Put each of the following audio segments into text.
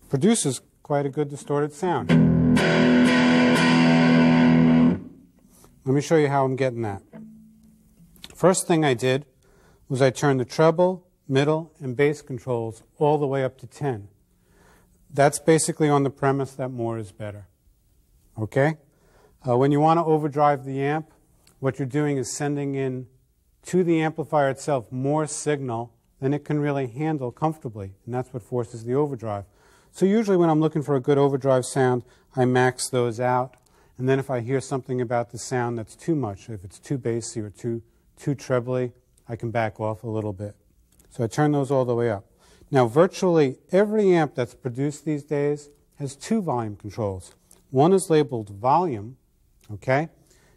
produces quite a good distorted sound. Let me show you how I'm getting that. First thing I did was I turned the treble, middle, and bass controls all the way up to 10. That's basically on the premise that more is better. Okay? When you want to overdrive the amp, what you're doing is sending in to the amplifier itself more signal than it can really handle comfortably, and that's what forces the overdrive. So usually when I'm looking for a good overdrive sound, I max those out, and then if I hear something about the sound that's too much, if it's too bassy or too trebly, I can back off a little bit. So I turn those all the way up. Now virtually every amp that's produced these days has two volume controls. One is labeled volume, okay,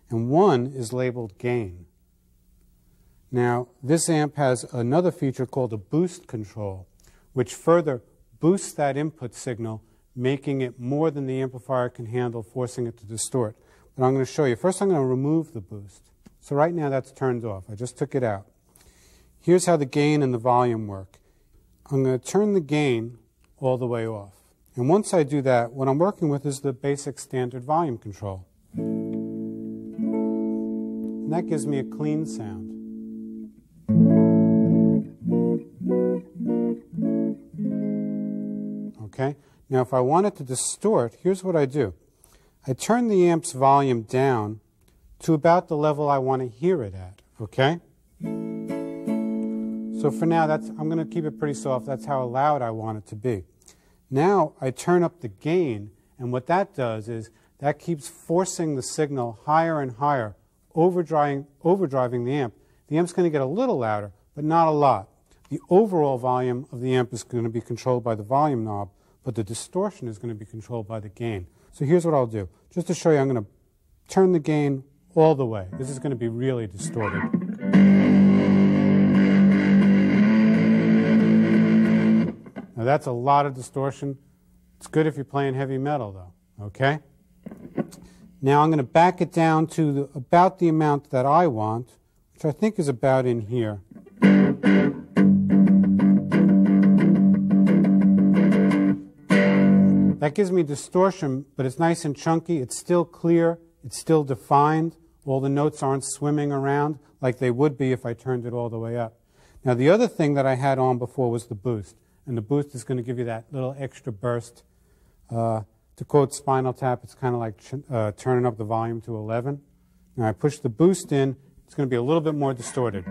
and one is labeled gain. Now this amp has another feature called a boost control, which further boosts that input signal, making it more than the amplifier can handle, forcing it to distort. But I'm going to show you. First I'm going to remove the boost. So right now that's turned off. I just took it out. Here's how the gain and the volume work. I'm going to turn the gain all the way off. And once I do that, what I'm working with is the basic standard volume control. And that gives me a clean sound. Okay? Now if I want it to distort, here's what I do. I turn the amp's volume down to about the level I want to hear it at. Okay? So for now, I'm going to keep it pretty soft. That's how loud I want it to be. Now I turn up the gain, and what that does is that keeps forcing the signal higher and higher, overdriving the amp. The amp's going to get a little louder, but not a lot. The overall volume of the amp is going to be controlled by the volume knob, but the distortion is going to be controlled by the gain. So here's what I'll do. Just to show you, I'm going to turn the gain all the way. This is going to be really distorted. Now that's a lot of distortion. It's good if you're playing heavy metal though, okay? Now I'm going to back it down to about the amount that I want, which I think is about in here. That gives me distortion, but it's nice and chunky. It's still clear. It's still defined. All the notes aren't swimming around like they would be if I turned it all the way up. Now the other thing that I had on before was the boost. And the boost is going to give you that little extra burst. To quote Spinal Tap, it's kind of like turning up the volume to 11. Now I push the boost in, it's going to be a little bit more distorted.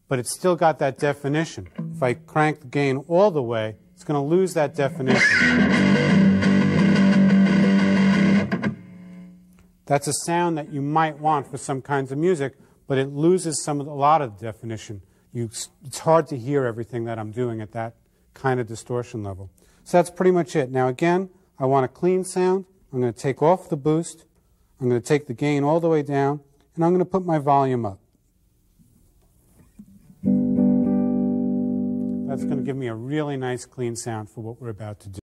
But it's still got that definition. If I crank the gain all the way, it's going to lose that definition. That's a sound that you might want for some kinds of music, but it loses a lot of the definition. It's hard to hear everything that I'm doing at that kind of distortion level. So that's pretty much it. Now again, I want a clean sound. I'm going to take off the boost. I'm going to take the gain all the way down, and I'm going to put my volume up. That's going to give me a really nice clean sound for what we're about to do.